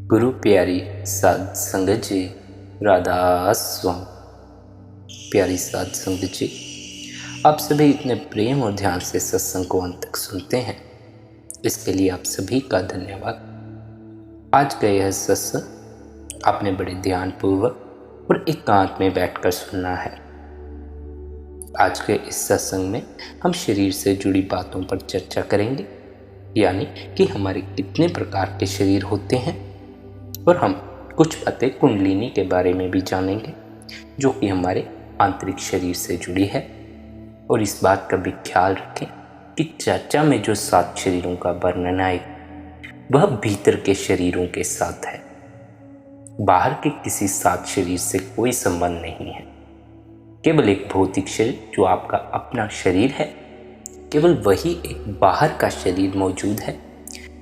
गुरु प्यारी साध संगत जी, राधा स्वामी। प्यारी साध संगत जी, आप सभी इतने प्रेम और ध्यान से सत्संग को अंत तक सुनते हैं, इसके लिए आप सभी का धन्यवाद। आज का यह सत्संग आपने बड़े ध्यान पूर्वक और एकांत में बैठकर सुनना है। आज के इस सत्संग में हम शरीर से जुड़ी बातों पर चर्चा करेंगे, यानी कि हमारे कितने प्रकार के शरीर होते हैं, और हम कुछ बातें कुंडलिनी के बारे में भी जानेंगे जो कि हमारे आंतरिक शरीर से जुड़ी है। और इस बात का भी ख्याल रखें कि चर्चा में जो 7 शरीरों का वर्णन आए वह भीतर के शरीरों के साथ है, बाहर के किसी 7 शरीर से कोई संबंध नहीं है। केवल एक भौतिक शरीर जो आपका अपना शरीर है, केवल वही एक बाहर का शरीर मौजूद है।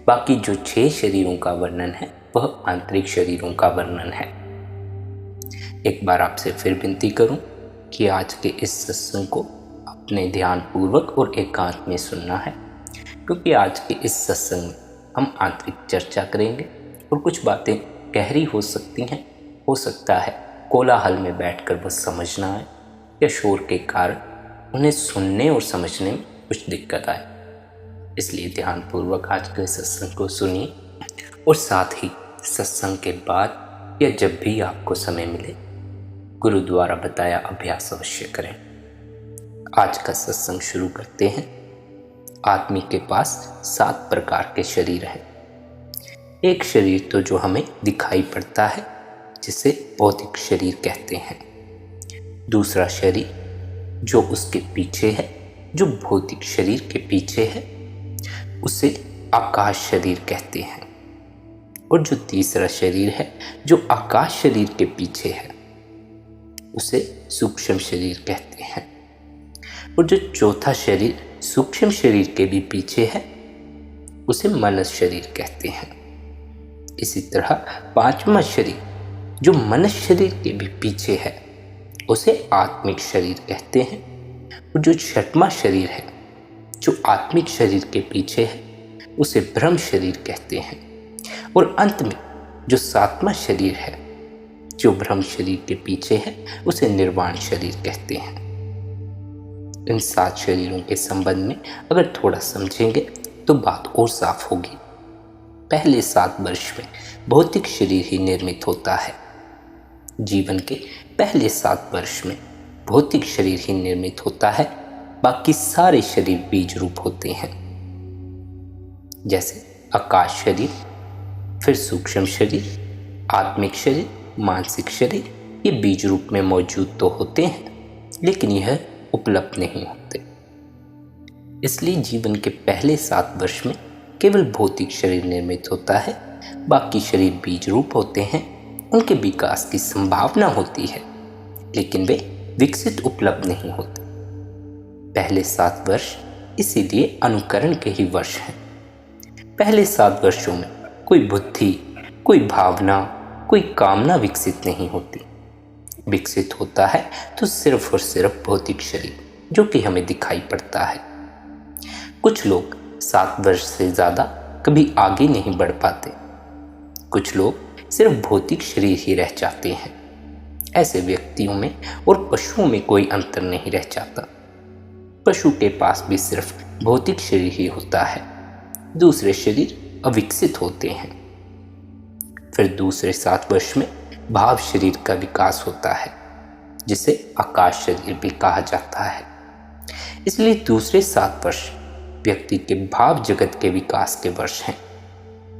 बाकी जो 6 शरीरों का वर्णन है वह आंतरिक शरीरों का वर्णन है। एक बार आपसे फिर विनती करूं कि आज के इस सत्संग को अपने ध्यान पूर्वक और एकांत में सुनना है, क्योंकि आज के इस सत्संग में हम आंतरिक चर्चा करेंगे और कुछ बातें गहरी हो सकती हैं। हो सकता है कोलाहल में बैठकर वह समझना आए या शोर के कारण उन्हें सुनने और समझने में कुछ दिक्कत आए। इसलिए ध्यानपूर्वक आज के सत्संग को सुनिए और साथ ही सत्संग के बाद या जब भी आपको समय मिले गुरु द्वारा बताया अभ्यास अवश्य करें। आज का सत्संग शुरू करते हैं। आदमी के पास 7 प्रकार के शरीर हैं। एक शरीर तो जो हमें दिखाई पड़ता है, जिसे भौतिक शरीर कहते हैं। दूसरा शरीर जो उसके पीछे है, जो भौतिक शरीर के पीछे है, उसे आकाश शरीर कहते हैं। और जो तीसरा शरीर है जो आकाश शरीर के पीछे है, उसे सूक्ष्म शरीर कहते हैं। और जो चौथा शरीर सूक्ष्म शरीर के भी पीछे है, उसे मनस शरीर कहते हैं। इसी तरह 5वां शरीर जो मनस शरीर के भी पीछे है, उसे आत्मिक शरीर कहते हैं। और जो 6वां शरीर है जो आत्मिक शरीर के पीछे है, उसे ब्रह्म शरीर कहते हैं। और अंत में जो 7वां शरीर है जो ब्रह्म शरीर के पीछे है, उसे निर्वाण शरीर कहते हैं। इन 7 शरीरों के संबंध में अगर थोड़ा समझेंगे तो बात और साफ होगी। पहले 7 वर्ष में भौतिक शरीर ही निर्मित होता है। जीवन के पहले 7 वर्ष में भौतिक शरीर ही निर्मित होता है, बाकी सारे शरीर बीज रूप होते हैं। जैसे आकाश शरीर, फिर सूक्ष्म शरीर, आत्मिक शरीर, मानसिक शरीर, ये बीज रूप में मौजूद तो होते हैं, लेकिन यह उपलब्ध नहीं होते। इसलिए जीवन के पहले 7 वर्ष में केवल भौतिक शरीर निर्मित होता है, बाकी शरीर बीज रूप होते हैं। उनके विकास की संभावना होती है, लेकिन वे विकसित उपलब्ध नहीं होते। पहले 7 वर्ष इसीलिए अनुकरण के ही वर्ष हैं। पहले 7 वर्षों में कोई बुद्धि, कोई भावना, कोई कामना विकसित नहीं होती। विकसित होता है तो सिर्फ और सिर्फ भौतिक शरीर, जो कि हमें दिखाई पड़ता है। कुछ लोग 7 वर्ष से ज़्यादा कभी आगे नहीं बढ़ पाते। कुछ लोग सिर्फ भौतिक शरीर ही रह जाते हैं। ऐसे व्यक्तियों में और पशुओं में कोई अंतर नहीं रह जाता। पशु के पास भी सिर्फ भौतिक शरीर ही होता है, दूसरे शरीर अविकसित होते हैं। फिर दूसरे 7 वर्ष में भाव शरीर का विकास होता है, जिसे आकाश शरीर भी कहा जाता है। इसलिए दूसरे 7 वर्ष व्यक्ति के भाव जगत के विकास के वर्ष हैं।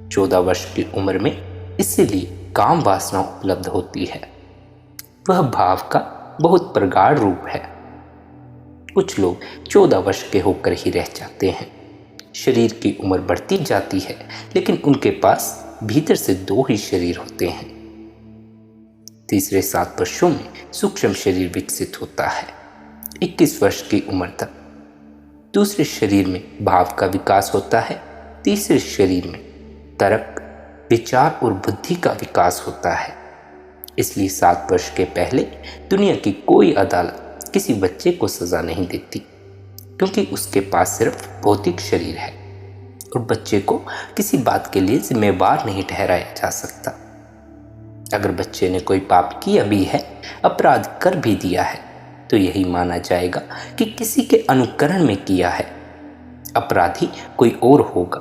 14 वर्ष की उम्र में इसीलिए काम वासना उपलब्ध होती है। वह भाव का बहुत प्रगाढ़ रूप है। कुछ लोग 14 वर्ष के होकर ही रह जाते हैं। शरीर की उम्र बढ़ती जाती है, लेकिन उनके पास भीतर से 2 ही शरीर होते हैं। तीसरे 7 वर्षों में सूक्ष्म शरीर विकसित होता है। 21 वर्ष की उम्र तक दूसरे शरीर में भाव का विकास होता है। तीसरे शरीर में तर्क, विचार और बुद्धि का विकास होता है। इसलिए 7 वर्ष के पहले दुनिया की कोई अदालत किसी बच्चे को सजा नहीं देती, क्योंकि उसके पास सिर्फ भौतिक शरीर है और बच्चे को किसी बात के लिए जिम्मेवार नहीं ठहराया जा सकता। अगर बच्चे ने कोई पाप किया भी है, अपराध कर भी दिया है, तो यही माना जाएगा कि किसी के अनुकरण में किया है। अपराधी कोई और होगा।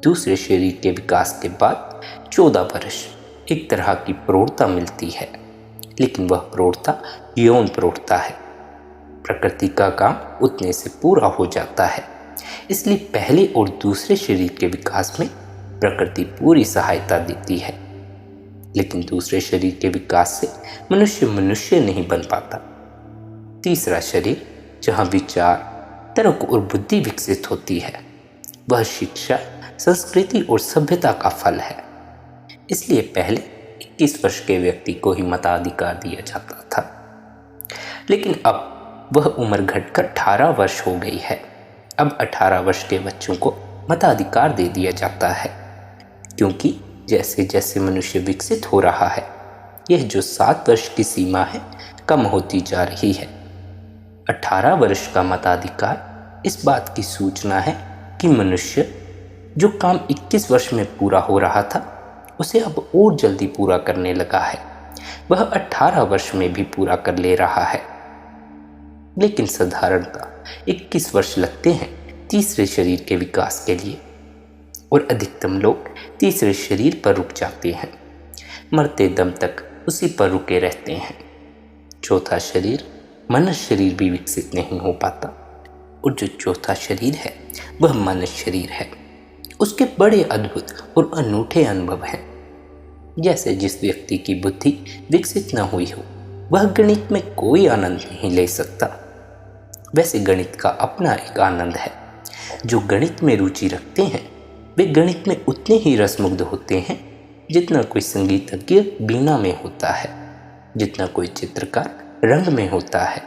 दूसरे शरीर के विकास के बाद 14 वर्ष एक तरह की प्रौढ़ता मिलती है, लेकिन वह प्रौढ़ता यौन प्रौढ़ता है। प्रकृति का काम उतने से पूरा हो जाता है, इसलिए पहले और दूसरे शरीर के विकास में प्रकृति पूरी सहायता देती है। लेकिन दूसरे शरीर के विकास से मनुष्य नहीं बन पाता। तीसरा शरीर, जहाँ विचार, तर्क और बुद्धि विकसित होती है, वह शिक्षा, संस्कृति और सभ्यता का फल है। इसलिए पहले 21 वर्ष के व्यक्ति को ही मताधिकार दिया जाता था, लेकिन अब वह उम्र घटकर 18 वर्ष हो गई है। अब 18 वर्ष के बच्चों को मताधिकार दे दिया जाता है, क्योंकि जैसे जैसे मनुष्य विकसित हो रहा है, यह जो 7 वर्ष की सीमा है कम होती जा रही है। 18 वर्ष का मताधिकार इस बात की सूचना है कि मनुष्य जो काम 21 वर्ष में पूरा हो रहा था, उसे अब और जल्दी पूरा करने लगा है। वह 18 वर्ष में भी पूरा कर ले रहा है। लेकिन साधारणतः 21 वर्ष लगते हैं तीसरे शरीर के विकास के लिए, और अधिकतम लोग तीसरे शरीर पर रुक जाते हैं, मरते दम तक उसी पर रुके रहते हैं। चौथा शरीर, मनुष्य शरीर भी विकसित नहीं हो पाता, और जो चौथा शरीर है वह मनुष्य शरीर है। उसके बड़े अद्भुत और अनूठे अनुभव हैं। जैसे जिस व्यक्ति की बुद्धि विकसित न हुई हो, वह गणित में कोई आनंद नहीं ले सकता, वैसे गणित का अपना एक आनंद है। जो गणित में रुचि रखते हैं वे गणित में उतने ही रसमुग्ध होते हैं जितना कोई संगीतज्ञ बीना में होता है, जितना कोई चित्रकार रंग में होता है।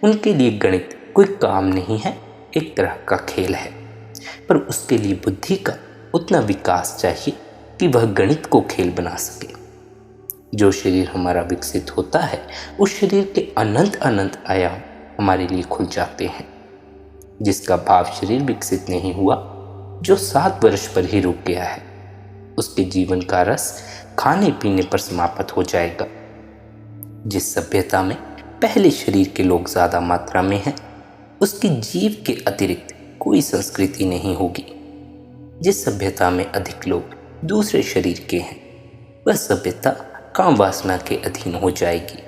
उनके लिए गणित कोई काम नहीं है, एक तरह का खेल है, पर उसके लिए बुद्धि का उतना विकास चाहिए कि वह गणित को खेल बना सके। जो शरीर हमारा विकसित होता है, उस शरीर के अनंत अनंत आयाम हमारे लिए खुल जाते हैं। जिसका भाव शरीर विकसित नहीं हुआ, जो 7 वर्ष पर ही रुक गया है, उसके जीवन का रस खाने पीने पर समाप्त हो जाएगा। जिस सभ्यता में पहले शरीर के लोग ज्यादा मात्रा में हैं, उसकी जीव के अतिरिक्त कोई संस्कृति नहीं होगी। जिस सभ्यता में अधिक लोग दूसरे शरीर के हैं, वह सभ्यता काम वासना के अधीन हो जाएगी।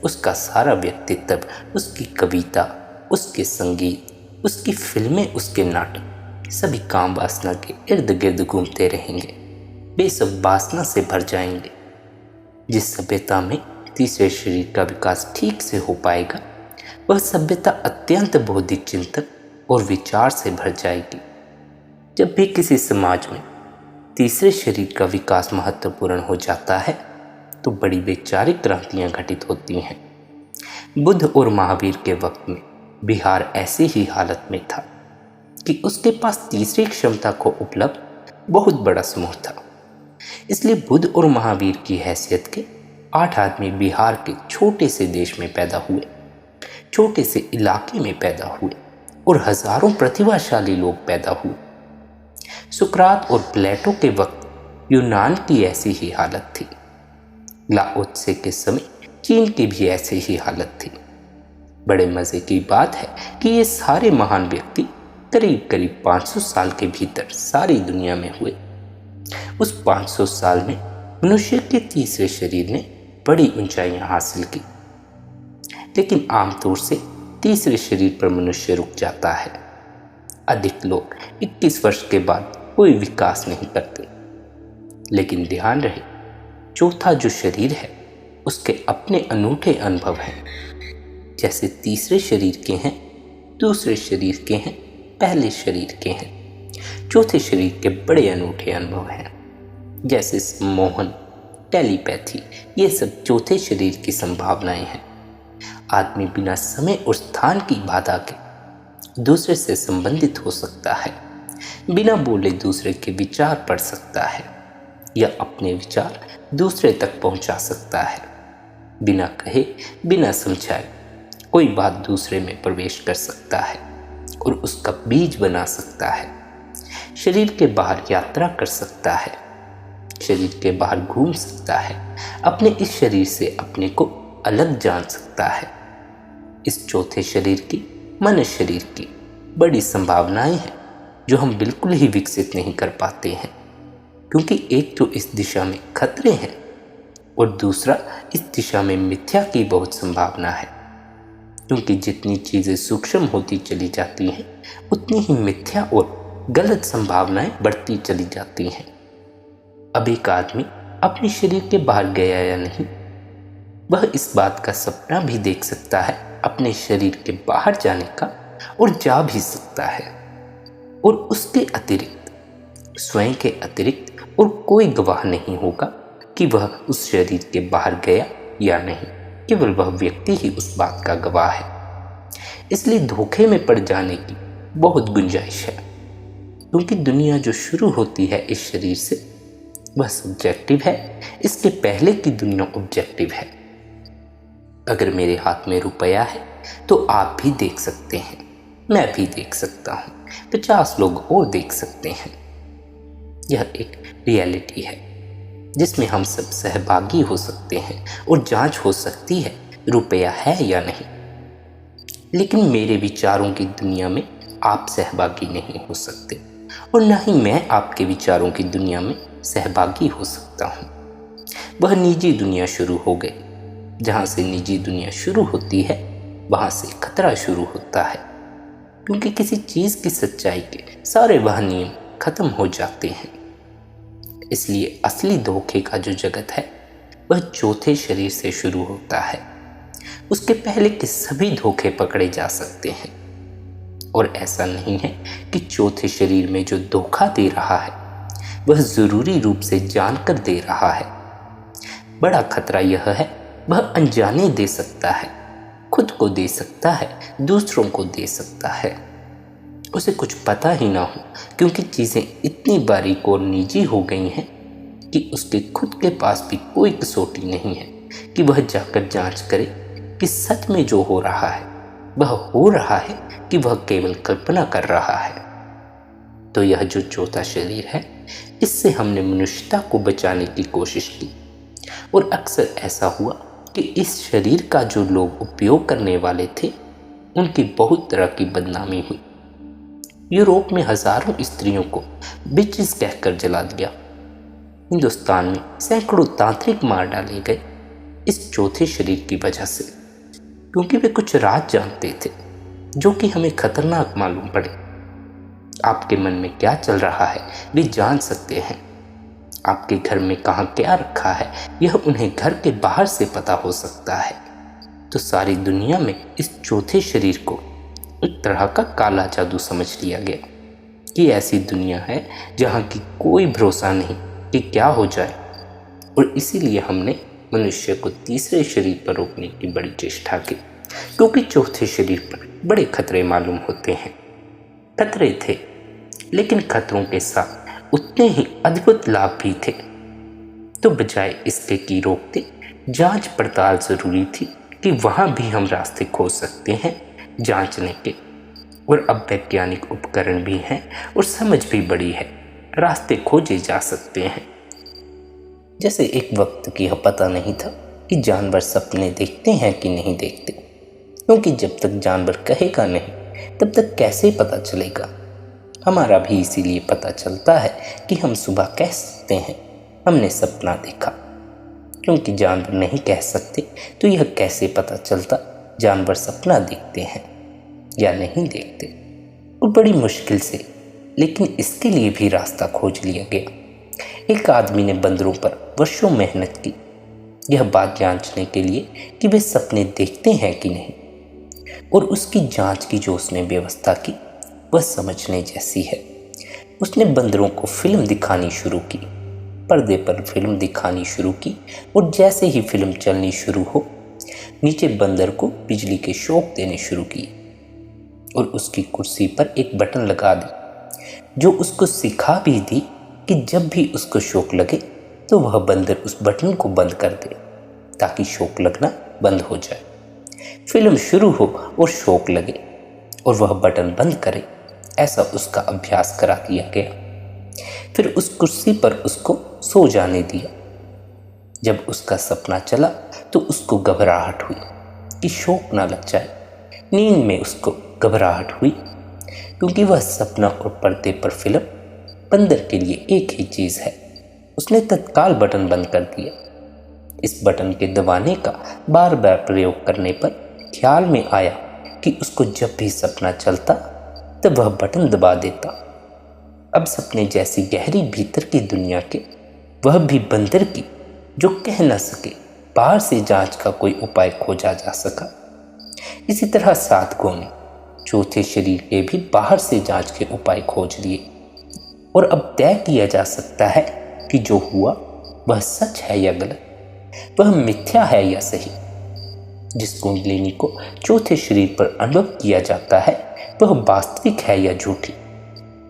उसका सारा व्यक्तित्व, उसकी कविता, उसके संगीत, उसकी फिल्में, उसके नाटक सभी काम वासना के इर्द गिर्द घूमते रहेंगे, वे सब वासना से भर जाएंगे। जिस सभ्यता में तीसरे शरीर का विकास ठीक से हो पाएगा, वह सभ्यता अत्यंत बौद्धिक चिंतन और विचार से भर जाएगी। जब भी किसी समाज में तीसरे शरीर का विकास महत्वपूर्ण हो जाता है, तो बड़ी वैचारिक क्रांतियां घटित होती हैं। बुद्ध और महावीर के वक्त में बिहार ऐसी ही हालत में था कि उसके पास तीसरी क्षमता को उपलब्ध बहुत बड़ा समूह था। इसलिए बुद्ध और महावीर की हैसियत के 8 आदमी बिहार के छोटे से देश में पैदा हुए, छोटे से इलाके में पैदा हुए, और हजारों प्रतिभाशाली लोग पैदा हुए। सुकरात और प्लेटो के वक्त यूनान की ऐसी ही हालत थी। लाओ त्से के समय चीन की भी ऐसी ही हालत थी। बड़े मजे की बात है कि ये सारे महान व्यक्ति करीब करीब 500 साल के भीतर सारी दुनिया में हुए। उस 500 साल में मनुष्य के तीसरे शरीर ने बड़ी ऊंचाइयां हासिल की, लेकिन आमतौर से तीसरे शरीर पर मनुष्य रुक जाता है। अधिक लोग 21 वर्ष के बाद कोई विकास नहीं करते। लेकिन ध्यान रहे, चौथा जो शरीर है उसके अपने अनूठे अनुभव हैं। जैसे तीसरे शरीर के हैं, दूसरे शरीर के हैं, पहले शरीर के हैं, चौथे शरीर के बड़े अनूठे अनुभव हैं। जैसे सम्मोहन, टेलीपैथी, ये सब चौथे शरीर की संभावनाएं हैं। आदमी बिना समय और स्थान की बाधा के दूसरे से संबंधित हो सकता है, बिना बोले दूसरे के विचार पढ़ सकता है, या अपने विचार दूसरे तक पहुंचा सकता है। बिना कहे, बिना समझाए कोई बात दूसरे में प्रवेश कर सकता है और उसका बीज बना सकता है। शरीर के बाहर यात्रा कर सकता है, शरीर के बाहर घूम सकता है, अपने इस शरीर से अपने को अलग जान सकता है। इस चौथे शरीर की, मनुष्य शरीर की, बड़ी संभावनाएं हैं जो हम बिल्कुल ही विकसित नहीं कर पाते हैं, क्योंकि एक तो इस दिशा में खतरे हैं और दूसरा इस दिशा में मिथ्या की बहुत संभावना है। क्योंकि जितनी चीज़ें सूक्ष्म होती चली जाती हैं उतनी ही मिथ्या और गलत संभावनाएं बढ़ती चली जाती हैं। अब एक आदमी अपने शरीर के बाहर गया या नहीं, वह इस बात का सपना भी देख सकता है अपने शरीर के बाहर जाने का, और जा भी सकता है। और उसके अतिरिक्त, स्वयं के अतिरिक्त और कोई गवाह नहीं होगा कि वह उस शरीर के बाहर गया या नहीं, केवल वह व्यक्ति ही उस बात का गवाह है। इसलिए धोखे में पड़ जाने की बहुत गुंजाइश है, क्योंकि दुनिया जो शुरू होती है इस शरीर से वह सब्जेक्टिव है, इसके पहले की दुनिया ऑब्जेक्टिव है। अगर मेरे हाथ में रुपया है तो आप भी देख सकते हैं, मैं भी देख सकता हूँ, 50 लोग और देख सकते हैं। यह एक रियलिटी है जिसमें हम सब सहभागी हो सकते हैं और जांच हो सकती है रुपया है या नहीं। लेकिन मेरे विचारों की दुनिया में आप सहभागी नहीं हो सकते, और न ही मैं आपके विचारों की दुनिया में सहभागी हो सकता हूँ। वह निजी दुनिया शुरू हो गई। जहाँ से निजी दुनिया शुरू होती है वहाँ से खतरा शुरू होता है, क्योंकि किसी चीज़ की सच्चाई के सारे वह नियम खत्म हो जाते हैं। इसलिए असली धोखे का जो जगत है वह चौथे शरीर से शुरू होता है। उसके पहले के सभी धोखे पकड़े जा सकते हैं, और ऐसा नहीं है कि चौथे शरीर में जो धोखा दे रहा है वह जरूरी रूप से जानकर दे रहा है। बड़ा खतरा यह है वह अनजाने दे सकता है, खुद को दे सकता है, दूसरों को दे सकता है। उसे कुछ पता ही ना हो, क्योंकि चीज़ें इतनी बारीक और निजी हो गई हैं कि उसके खुद के पास भी कोई कसौटी नहीं है कि वह जाकर जांच करे कि सच में जो हो रहा है वह हो रहा है कि वह केवल कल्पना कर रहा है। तो यह जो चौथा शरीर है, इससे हमने मनुष्यता को बचाने की कोशिश की, और अक्सर ऐसा हुआ कि इस शरीर का जो लोग उपयोग करने वाले थे उनकी बहुत तरह की बदनामी हुई। यूरोप में हजारों स्त्रियों को बिचेस कहकर जला दिया। हिंदुस्तान में सैकड़ों तांत्रिक मार डाले गए इस चौथे शरीर की वजह से, क्योंकि वे कुछ राज जानते थे जो कि हमें खतरनाक मालूम पड़े। आपके मन में क्या चल रहा है वे जान सकते हैं। आपके घर में कहाँ क्या रखा है यह उन्हें घर के बाहर से पता हो सकता है। तो सारी दुनिया में इस चौथे शरीर को एक तरह का काला जादू समझ लिया गया कि ऐसी दुनिया है जहाँ की कोई भरोसा नहीं कि क्या हो जाए, और इसीलिए हमने मनुष्य को तीसरे शरीर पर रोकने की बड़ी चेष्टा की, क्योंकि चौथे शरीर पर बड़े खतरे मालूम होते हैं। खतरे थे, लेकिन खतरों के साथ उतने ही अद्भुत लाभ भी थे। तो बजाय इसके कि रोकते, जांच पड़ताल जरूरी थी कि वहाँ भी हम रास्ते खोज सकते हैं जांचने के, और अब वैज्ञानिक उपकरण भी हैं और समझ भी बड़ी है, रास्ते खोजे जा सकते हैं। जैसे एक वक्त की यह पता नहीं था कि जानवर सपने देखते हैं कि नहीं देखते, क्योंकि जब तक जानवर कहेगा नहीं तब तक कैसे पता चलेगा। हमारा भी इसीलिए पता चलता है कि हम सुबह कह सकते हैं हमने सपना देखा, क्योंकि जानवर नहीं कह सकते तो यह कैसे पता चलता जानवर सपना देखते हैं या नहीं देखते। और बड़ी मुश्किल से, लेकिन इसके लिए भी रास्ता खोज लिया गया। एक आदमी ने बंदरों पर वर्षों मेहनत की यह बात जांचने के लिए कि वे सपने देखते हैं कि नहीं, और उसकी जांच की जो उसने व्यवस्था की वह समझने जैसी है। उसने बंदरों को फिल्म दिखानी शुरू की, पर्दे पर फिल्म दिखानी शुरू की, और जैसे ही फिल्म चलनी शुरू हो नीचे बंदर को बिजली के शॉक देने शुरू किए, और उसकी कुर्सी पर एक बटन लगा दी जो उसको सिखा भी दी कि जब भी उसको शॉक लगे तो वह बंदर उस बटन को बंद कर दे ताकि शॉक लगना बंद हो जाए। फिल्म शुरू हो और शॉक लगे और वह बटन बंद करे, ऐसा उसका अभ्यास करा दिया गया। फिर उस कुर्सी पर उसको सो जाने दिया। जब उसका सपना चला तो उसको घबराहट हुई कि शौक ना लग जाए। नींद में उसको घबराहट हुई क्योंकि वह सपना और पर्दे पर फिल्म बंदर के लिए एक ही चीज़ है। उसने तत्काल बटन बंद कर दिया। इस बटन के दबाने का बार बार प्रयोग करने पर ख्याल में आया कि उसको जब भी सपना चलता तब वह बटन दबा देता। अब सपने जैसी गहरी भीतर की दुनिया के वह भी बंदर की जो कह न सके बाहर से जांच का कोई उपाय खोजा जा सका। इसी तरह 7 कोने चौथे शरीर के भी बाहर से जांच के उपाय खोज लिए और अब तय किया जा सकता है कि जो हुआ वह सच है या गलत, वह मिथ्या है या सही। जिस कुंडलिनी को चौथे शरीर पर अनुभव किया जाता है वह वास्तविक है या झूठी।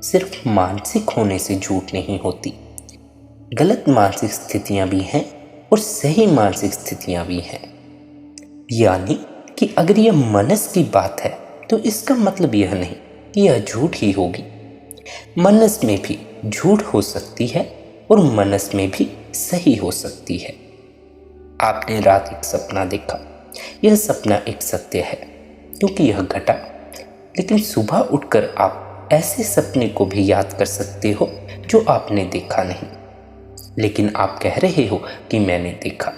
सिर्फ मानसिक होने से झूठ नहीं होती, गलत मानसिक स्थितियां भी हैं और सही मानसिक स्थितियां भी हैं। यानी कि अगर यह मनस की बात है तो इसका मतलब यह नहीं कि यह झूठ ही होगी। मनस में भी झूठ हो सकती है और मनस में भी सही हो सकती है। आपने रात एक सपना देखा, यह सपना एक सत्य है क्योंकि यह घटा, लेकिन सुबह उठकर आप ऐसे सपने को भी याद कर सकते हो जो आपने देखा नहीं, लेकिन आप कह रहे हो कि मैंने देखा,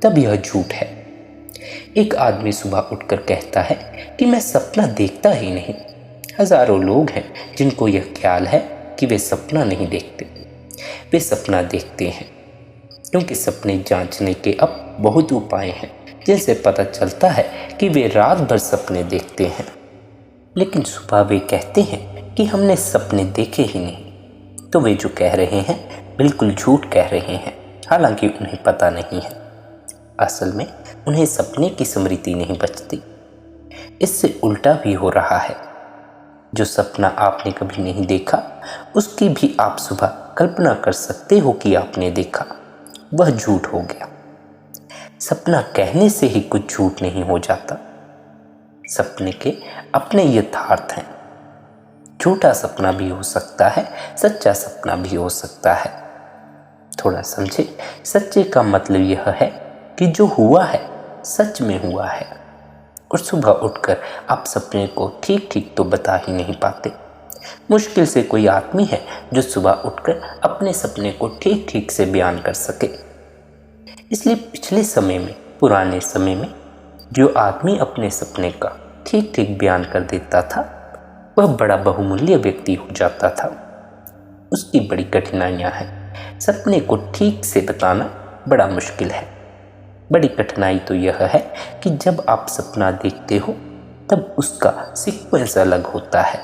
तब यह झूठ है। एक आदमी सुबह उठकर कहता है कि मैं सपना देखता ही नहीं। हजारों लोग हैं जिनको यह ख्याल है कि वे सपना नहीं देखते, वे सपना देखते हैं, क्योंकि सपने जांचने के अब बहुत उपाय हैं जिनसे पता चलता है कि वे रात भर सपने देखते हैं। लेकिन सुबह वे कहते हैं कि हमने सपने देखे ही नहीं, तो वे जो कह रहे हैं बिल्कुल झूठ कह रहे हैं, हालांकि उन्हें पता नहीं है। असल में उन्हें सपने की स्मृति नहीं बचती। इससे उल्टा भी हो रहा है। जो सपना आपने कभी नहीं देखा उसकी भी आप सुबह कल्पना कर सकते हो कि आपने देखा, वह झूठ हो गया। सपना कहने से ही कुछ झूठ नहीं हो जाता। सपने के अपने यथार्थ हैं। झूठा सपना भी हो सकता है, सच्चा सपना भी हो सकता है। थोड़ा समझे, सच्चे का मतलब यह है कि जो हुआ है सच में हुआ है। और सुबह उठकर आप सपने को ठीक ठीक तो बता ही नहीं पाते। मुश्किल से कोई आदमी है जो सुबह उठकर अपने सपने को ठीक ठीक से बयान कर सके। इसलिए पिछले समय में, पुराने समय में जो आदमी अपने सपने का ठीक ठीक बयान कर देता था वह बड़ा बहुमूल्य व्यक्ति हो जाता था। उसकी बड़ी कठिनाइयां हैं। सपने को ठीक से बताना बड़ा मुश्किल है। बड़ी कठिनाई तो यह है कि जब आप सपना देखते हो तब उसका सीक्वेंस अलग होता है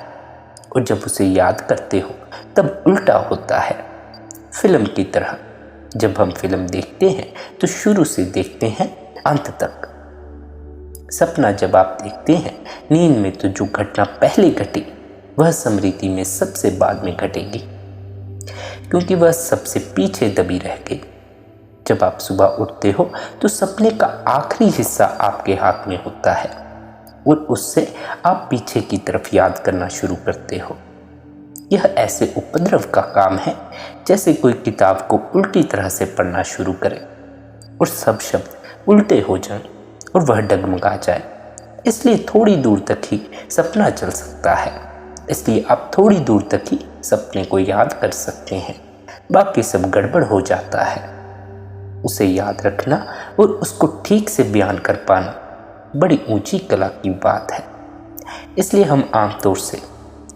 और जब उसे याद करते हो तब उल्टा होता है। फिल्म की तरह जब हम फिल्म देखते हैं तो शुरू से देखते हैं अंत तक। सपना जब आप देखते हैं नींद में तो जो घटना पहले घटी वह स्मृति में सबसे बाद में घटेगी, क्योंकि वह सबसे पीछे दबी रह गई। जब आप सुबह उठते हो तो सपने का आखिरी हिस्सा आपके हाथ में होता है और उससे आप पीछे की तरफ याद करना शुरू करते हो। यह ऐसे उपद्रव का काम है जैसे कोई किताब को उल्टी तरह से पढ़ना शुरू करे और सब शब्द उल्टे हो जाएं और वह डगमगा जाए। इसलिए थोड़ी दूर तक ही सपना चल सकता है। इसलिए आप थोड़ी दूर तक ही सपने को याद कर सकते हैं, बाकी सब गड़बड़ हो जाता है। उसे याद रखना और उसको ठीक से बयान कर पाना बड़ी ऊंची कला की बात है। इसलिए हम आमतौर से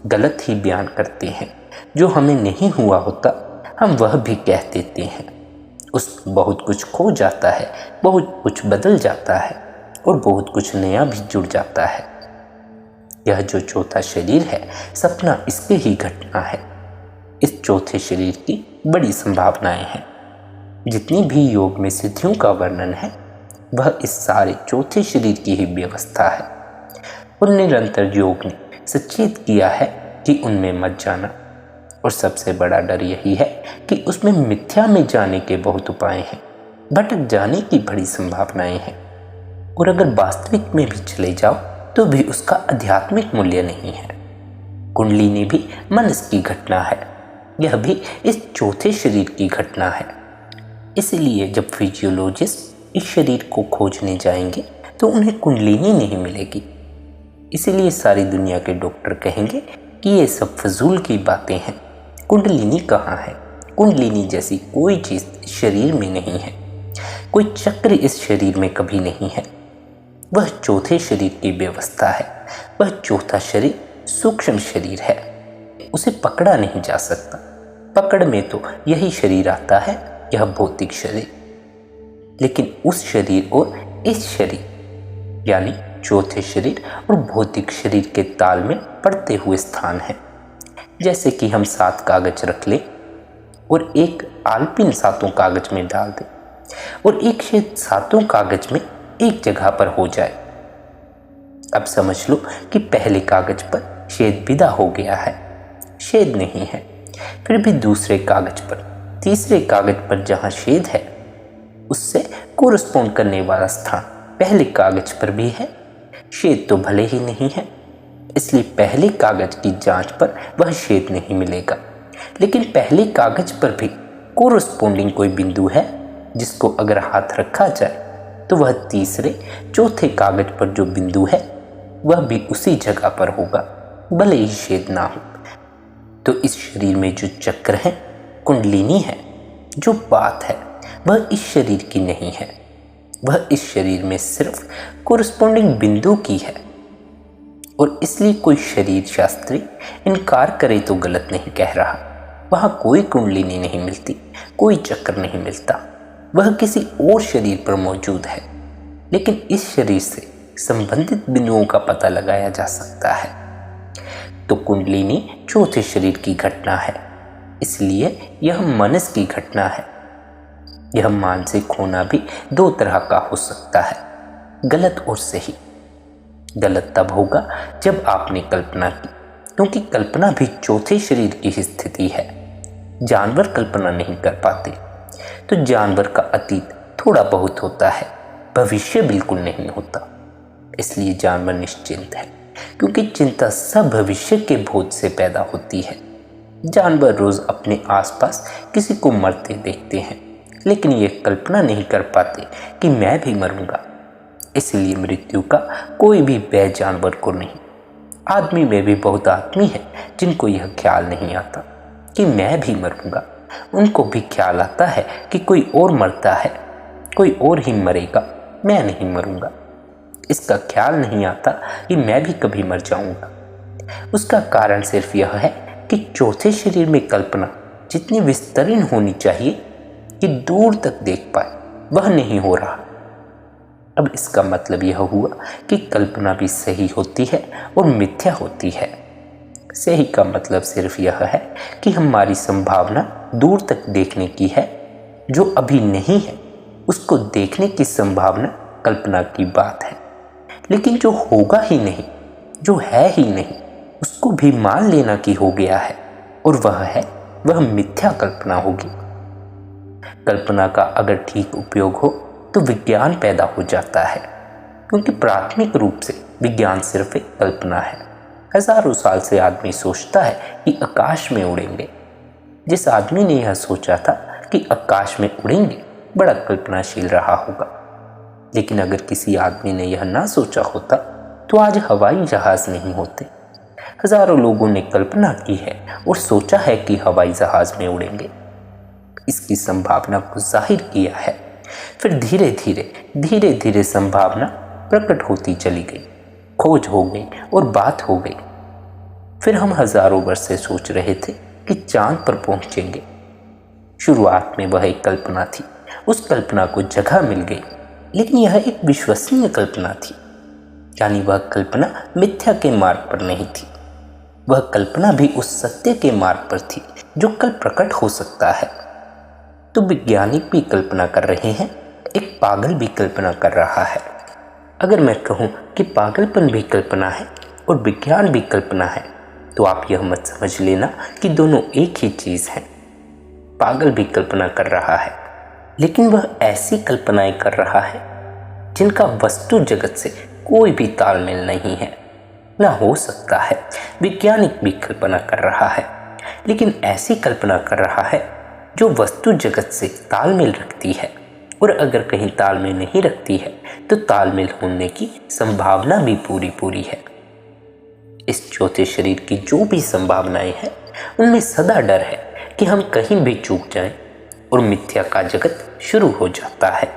गलत ही बयान करते हैं। जो हमें नहीं हुआ होता हम वह भी कह देते हैं। उसमें बहुत कुछ खो जाता है, बहुत कुछ बदल जाता है और बहुत कुछ नया भी जुड़ जाता है। यह जो चौथा शरीर है सपना इसके ही घटना है। इस चौथे शरीर की बड़ी संभावनाएं हैं। जितनी भी योग में सिद्धियों का वर्णन है वह इस सारे चौथे शरीर की ही व्यवस्था है। और निरंतर योग ने सचेत किया है कि उनमें मत जाना। और सबसे बड़ा डर यही है कि उसमें मिथ्या में जाने के बहुत उपाय हैं, भटक जाने की बड़ी संभावनाएं हैं। और अगर वास्तविक में भी चले जाओ तो भी उसका आध्यात्मिक मूल्य नहीं है। कुंडलिनी भी मनस की घटना है, यह भी इस चौथे शरीर की घटना है। इसलिए जब फिजियोलॉजिस्ट इस शरीर को खोजने जाएंगे तो उन्हें कुंडलिनी नहीं मिलेगी। इसीलिए सारी दुनिया के डॉक्टर कहेंगे कि ये सब फजूल की बातें हैं, कुंडलिनी कहाँ है। कुंडलिनी जैसी कोई चीज़ शरीर में नहीं है, कोई चक्र इस शरीर में कभी नहीं है। वह चौथे शरीर की व्यवस्था है। वह चौथा शरीर सूक्ष्म शरीर है, उसे पकड़ा नहीं जा सकता। पकड़ में तो यही शरीर आता है, यह भौतिक शरीर। लेकिन उस शरीर और इस शरीर यानी चौथे शरीर और भौतिक शरीर के ताल में पड़ते हुए स्थान है। जैसे कि हम 7 कागज रख लें और एक आलपिन 7 कागज में डाल दें और एक छेद 7 कागज में एक जगह पर हो जाए। अब समझ लो कि पहले कागज पर छेद विदा हो गया है, छेद नहीं है। फिर भी दूसरे कागज पर, तीसरे कागज पर जहाँ छेद है उससे कोरस्पॉन्ड करने वाला स्थान पहले कागज पर भी है, छेद तो भले ही नहीं है। इसलिए पहले कागज की जांच पर वह छेद नहीं मिलेगा। लेकिन पहले कागज पर भी कोरस्पॉन्डिंग कोई बिंदु है जिसको अगर हाथ रखा जाए तो वह तीसरे चौथे कागज पर जो बिंदु है वह भी उसी जगह पर होगा, भले ही छेद ना हो। तो इस शरीर में जो चक्र है, कुंडलिनी है, जो बात है वह इस शरीर की नहीं है। वह इस शरीर में सिर्फ कोरस्पॉन्डिंग बिंदु की है। और इसलिए कोई शरीर शास्त्री इनकार करे तो गलत नहीं कह रहा। वहाँ कोई कुंडलिनी नहीं मिलती, कोई चक्र नहीं मिलता, वह किसी और शरीर पर मौजूद है। लेकिन इस शरीर से संबंधित बिंदुओं का पता लगाया जा सकता है। तो कुंडलिनी चौथे शरीर की घटना है, इसलिए यह मनस की घटना है। यह मानसिक होना भी 2 तरह का हो सकता है, गलत और सही। गलत तब होगा जब आपने कल्पना की, क्योंकि कल्पना भी चौथे शरीर की स्थिति है। जानवर कल्पना नहीं कर पाते, तो जानवर का अतीत थोड़ा बहुत होता है, भविष्य बिल्कुल नहीं होता। इसलिए जानवर निश्चिंत है, क्योंकि चिंता सब भविष्य के बोझ से पैदा होती है। जानवर रोज अपने आसपास किसी को मरते देखते हैं, लेकिन ये कल्पना नहीं कर पाते कि मैं भी मरूंगा। इसलिए मृत्यु का कोई भी भय जानवर को नहीं। आदमी में भी बहुत आदमी है जिनको यह ख्याल नहीं आता कि मैं भी मरूंगा। उनको भी ख्याल आता है कि कोई और मरता है, कोई और ही मरेगा, मैं नहीं मरूंगा। इसका ख्याल नहीं आता कि मैं भी कभी मर जाऊंगा। उसका कारण सिर्फ यह है कि चौथे शरीर में कल्पना जितनी विस्तृत होनी चाहिए कि दूर तक देख पाए, वह नहीं हो रहा। अब इसका मतलब यह हुआ कि कल्पना भी सही होती है और मिथ्या होती है। सही का मतलब सिर्फ यह है कि हमारी संभावना दूर तक देखने की है, जो अभी नहीं है उसको देखने की संभावना कल्पना की बात है। लेकिन जो होगा ही नहीं, जो है ही नहीं, उसको भी मान लेना कि हो गया है और वह मिथ्या कल्पना होगी। कल्पना का अगर ठीक उपयोग हो तो विज्ञान पैदा हो जाता है, क्योंकि प्राथमिक रूप से विज्ञान सिर्फ एक कल्पना है। हजारों साल से आदमी सोचता है कि आकाश में उड़ेंगे। जिस आदमी ने यह सोचा था कि आकाश में उड़ेंगे, बड़ा कल्पनाशील रहा होगा। लेकिन अगर किसी आदमी ने यह ना सोचा होता तो आज हवाई जहाज नहीं होते। हजारों लोगों ने कल्पना की है और सोचा है कि हवाई जहाज में उड़ेंगे, इसकी संभावना को जाहिर किया है। फिर धीरे धीरे संभावना प्रकट होती चली गई, खोज हो गई और बात हो गई। फिर हम हजारों वर्ष से सोच रहे थे कि चांद पर पहुंचेंगे। शुरुआत में वह एक कल्पना थी, उस कल्पना को जगह मिल गई, लेकिन यह एक विश्वसनीय कल्पना थी। यानी वह कल्पना मिथ्या के मार्ग पर नहीं थी, वह कल्पना भी उस सत्य के मार्ग पर थी जो कल प्रकट हो सकता है। तो वैज्ञानिक भी कल्पना कर रहे हैं, एक पागल भी कल्पना कर रहा है। अगर मैं कहूँ कि पागलपन भी कल्पना है और विज्ञान भी कल्पना है, तो आप यह मत समझ लेना कि दोनों एक ही चीज़ हैं। पागल भी कल्पना कर रहा है, लेकिन वह ऐसी कल्पनाएं कर रहा है जिनका वस्तु जगत से कोई भी तालमेल नहीं है। ना हो सकता है वैज्ञानिक भी कल्पना कर रहा है, लेकिन ऐसी कल्पना कर रहा है जो वस्तु जगत से तालमेल रखती है, और अगर कहीं तालमेल नहीं रखती है तो तालमेल होने की संभावना भी पूरी पूरी है। इस चौथे शरीर की जो भी संभावनाएं हैं उनमें सदा डर है कि हम कहीं भी चूक जाएं और मिथ्या का जगत शुरू हो जाता है।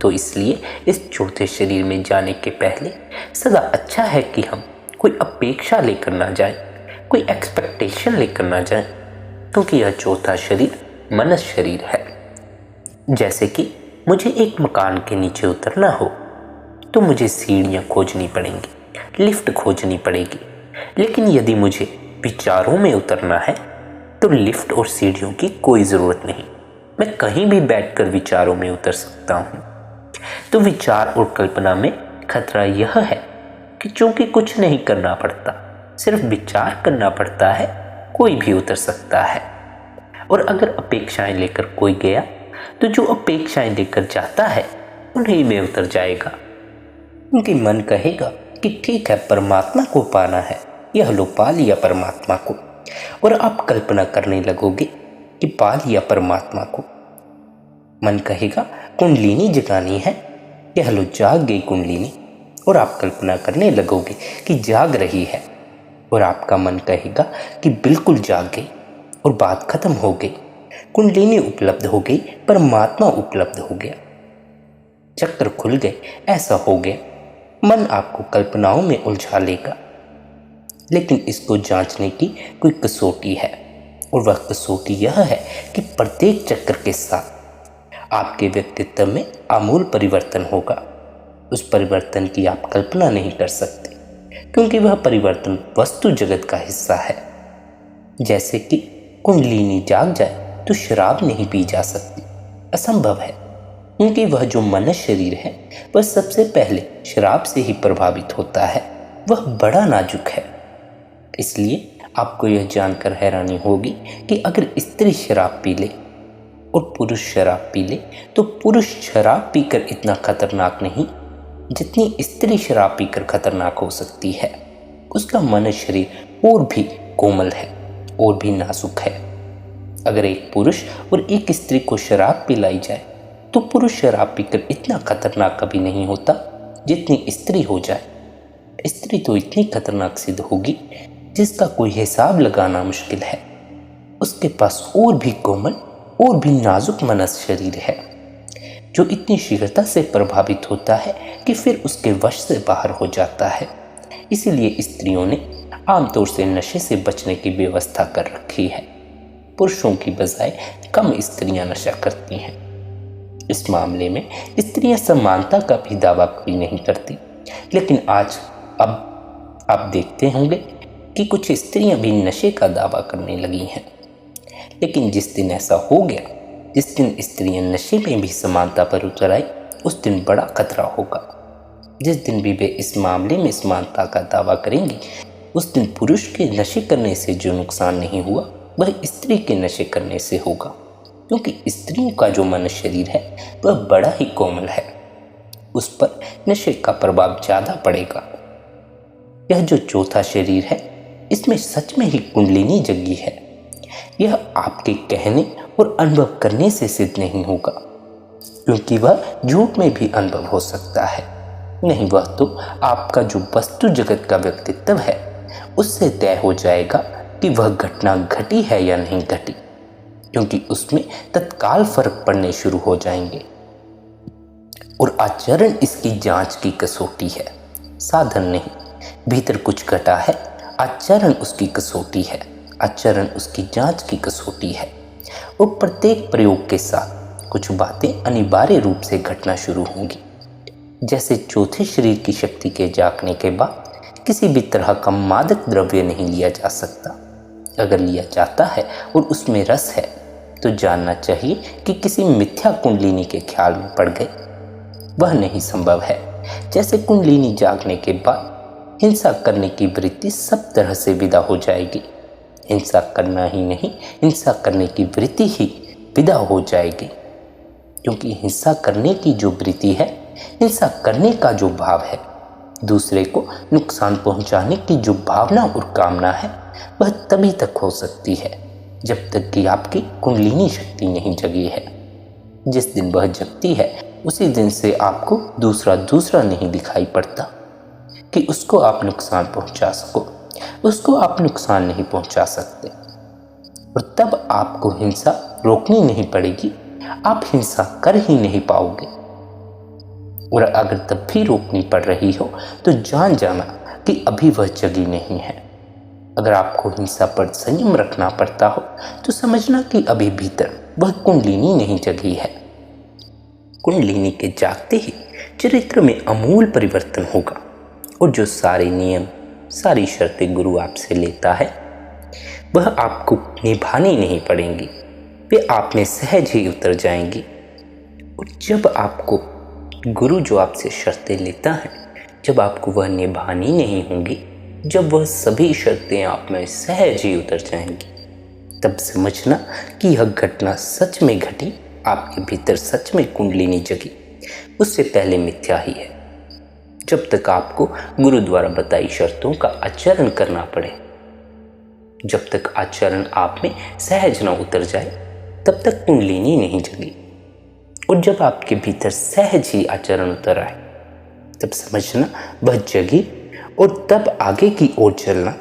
तो इसलिए इस चौथे शरीर में जाने के पहले सदा अच्छा है कि हम कोई अपेक्षा लेकर ना जाएं, कोई एक्सपेक्टेशन लेकर ना जाएं, क्योंकि यह चौथा शरीर मनस शरीर है। जैसे कि मुझे एक मकान के नीचे उतरना हो तो मुझे सीढ़ियाँ खोजनी पड़ेंगी, लिफ्ट खोजनी पड़ेगी, लेकिन यदि मुझे विचारों में उतरना है तो लिफ्ट और सीढ़ियों की कोई ज़रूरत नहीं, मैं कहीं भी बैठकर विचारों में उतर सकता हूँ। तो विचार और कल्पना में खतरा यह है कि चूंकि कुछ नहीं करना पड़ता, सिर्फ विचार करना पड़ता है, कोई भी उतर सकता है। और अगर अपेक्षाएं लेकर कोई गया तो जो अपेक्षाएं लेकर जाता है उन्हीं में उतर जाएगा, क्योंकि मन कहेगा कि ठीक है, परमात्मा को पाना है, यह लो पा लिया परमात्मा को। और आप कल्पना करने लगोगे कि पा लिया परमात्मा को। मन कहेगा कुंडलिनी जगानी है, यह लो जाग गई कुंडलिनी, और आप कल्पना करने लगोगे कि जाग रही है, और आपका मन कहेगा कि बिल्कुल जाग गई और बात खत्म हो गई, कुंडलिनी उपलब्ध हो गई, परमात्मा उपलब्ध हो गया, चक्र खुल गए, ऐसा हो गया। मन आपको कल्पनाओं में उलझा लेगा, लेकिन इसको जांचने की कोई कसौटी है, और वह कसौटी यह है कि प्रत्येक चक्र के साथ आपके व्यक्तित्व में आमूल परिवर्तन होगा। उस परिवर्तन की आप कल्पना नहीं कर सकते, क्योंकि वह परिवर्तन वस्तु जगत का हिस्सा है। जैसे कि कुंडलिनी जाग जाए तो शराब नहीं पी जा सकती, असंभव है, क्योंकि वह जो मनस शरीर है वह सबसे पहले शराब से ही प्रभावित होता है, वह बड़ा नाजुक है। इसलिए आपको यह जानकर हैरानी होगी कि अगर स्त्री शराब पी ले और पुरुष शराब पी ले तो पुरुष शराब पीकर इतना खतरनाक नहीं जितनी स्त्री शराब पीकर खतरनाक हो सकती है। उसका मनस शरीर और भी कोमल है और भी नाजुक है। अगर एक पुरुष और एक स्त्री को शराब पिलाई जाए तो पुरुष शराब पीकर इतना खतरनाक कभी नहीं होता जितनी स्त्री हो जाए। स्त्री तो इतनी खतरनाक सिद्ध होगी जिसका कोई हिसाब लगाना मुश्किल है। उसके पास और भी कोमल और भी नाजुक मनस शरीर है, जो इतनी शीघ्रता से प्रभावित होता है कि फिर उसके वश से बाहर हो जाता है। इसीलिए स्त्रियों ने आमतौर से नशे से बचने की व्यवस्था कर रखी है। पुरुषों की बजाय कम स्त्रियां नशा करती हैं। इस मामले में स्त्रियां समानता का भी दावा कभी नहीं करती, लेकिन अब आप देखते होंगे कि कुछ स्त्रियां भी नशे का दावा करने लगी हैं। लेकिन जिस दिन ऐसा हो गया, जिस दिन स्त्रियां नशे में भी समानता पर उतर आई, उस दिन बड़ा खतरा होगा। जिस दिन भी वे इस मामले में समानता का दावा करेंगी, उस दिन पुरुष के नशे करने से जो नुकसान नहीं हुआ वह स्त्री के नशे करने से होगा, क्योंकि स्त्रियों का जो मनस शरीर है वह बड़ा ही कोमल है, उस पर नशे का प्रभाव ज़्यादा पड़ेगा। यह जो चौथा शरीर है इसमें सच में ही कुंडलिनी जगी है। यह आपके कहने और अनुभव करने से सिद्ध नहीं होगा, क्योंकि वह झूठ में भी अनुभव हो सकता है। नहीं, वह तो आपका जो वस्तु जगत का व्यक्तित्व है उससे तय हो जाएगा कि वह घटना घटी है या नहीं घटी, क्योंकि उसमें तत्काल फर्क पड़ने शुरू हो जाएंगे। और आचरण इसकी जांच की कसौटी है, साधन नहीं। भीतर कुछ घटा है, आचरण उसकी कसौटी है, आचरण उसकी जांच की कसौटी है। और प्रत्येक प्रयोग के साथ कुछ बातें अनिवार्य रूप से घटना शुरू होंगी। जैसे चौथे शरीर की शक्ति के जागने के बाद किसी भी तरह का मादक द्रव्य नहीं लिया जा सकता। अगर लिया जाता है और उसमें रस है तो जानना चाहिए कि किसी मिथ्या कुंडलिनी के ख्याल में पड़ गए। वह नहीं संभव है। जैसे कुंडलिनी जागने के बाद हिंसा करने की वृत्ति सब तरह से विदा हो जाएगी। हिंसा करना ही नहीं, हिंसा करने की वृत्ति ही विदा हो जाएगी, क्योंकि हिंसा करने की जो वृत्ति है, हिंसा करने का जो भाव है, दूसरे को नुकसान पहुंचाने की जो भावना और कामना है वह तभी तक हो सकती है जब तक कि आपकी कुंडलिनी शक्ति नहीं जगी है। जिस दिन वह जगती है उसी दिन से आपको दूसरा नहीं दिखाई पड़ता कि उसको आप नुकसान पहुंचा सको। उसको आप नुकसान नहीं पहुंचा सकते और तब आपको हिंसा रोकनी नहीं पड़ेगी, आप हिंसा कर ही नहीं पाओगे। और अगर तब भी रोकनी पड़ रही हो तो जान जाना कि अभी वह जगी नहीं है। अगर आपको हिंसा पर संयम रखना पड़ता हो तो समझना कि अभी भीतर वह कुंडलिनी नहीं जगी है। कुंडलिनी के जागते ही चरित्र में अमूल परिवर्तन होगा और जो सारे नियम सारी शर्तें गुरु आपसे लेता है वह आपको निभानी नहीं पड़ेंगी, वे आप में सहज ही उतर जाएंगी। और जब आपको गुरु जो आपसे शर्तें लेता है जब आपको वह निभानी नहीं होंगी, जब वह सभी शर्तें आप में सहज ही उतर जाएंगी, तब समझना कि यह घटना सच में घटी, आपके भीतर सच में कुंडलिनी जगी। उससे पहले मिथ्या ही है। जब तक आपको गुरु द्वारा बताई शर्तों का आचरण करना पड़े, जब तक आचरण आप में सहज न उतर जाए तब तक कुंडलिनी नहीं जगी। और जब आपके भीतर सहज ही आचरण उतर आए तब समझना वह जगी और तब आगे की ओर चलना।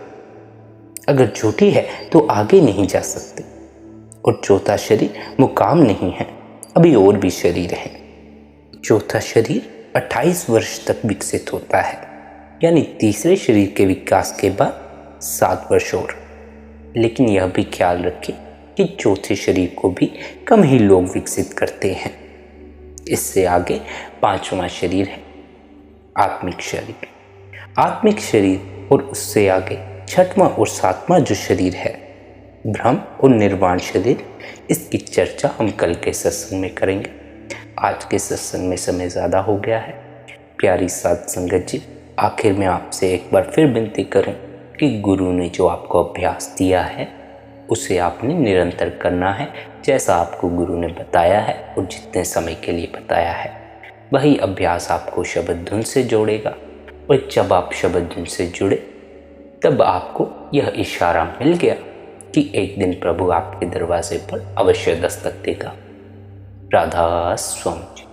अगर झूठी है तो आगे नहीं जा सकते। और चौथा शरीर मुकाम नहीं है, अभी और भी शरीर है। चौथा शरीर 28 वर्ष तक विकसित होता है, यानी तीसरे शरीर के विकास के बाद 7 वर्ष और। लेकिन यह भी ख्याल रखें कि चौथे शरीर को भी कम ही लोग विकसित करते हैं। इससे आगे 5वां शरीर है आत्मिक शरीर। आत्मिक शरीर और उससे आगे 6वां और 7वां जो शरीर है ब्रह्म और निर्वाण शरीर, इसकी चर्चा हम कल के सत्संग में करेंगे। आज के सत्संग में समय ज़्यादा हो गया है। प्यारी साध संगत जी, आखिर में आपसे एक बार फिर विनती करूं कि गुरु ने जो आपको अभ्यास दिया है उसे आपने निरंतर करना है, जैसा आपको गुरु ने बताया है और जितने समय के लिए बताया है। वही अभ्यास आपको शब्द धुन से जोड़ेगा और जब आप शब्द धुन से जुड़े तब आपको यह इशारा मिल गया कि एक दिन प्रभु आपके दरवाजे पर अवश्य दस्तक देगा। राधा स्वामी।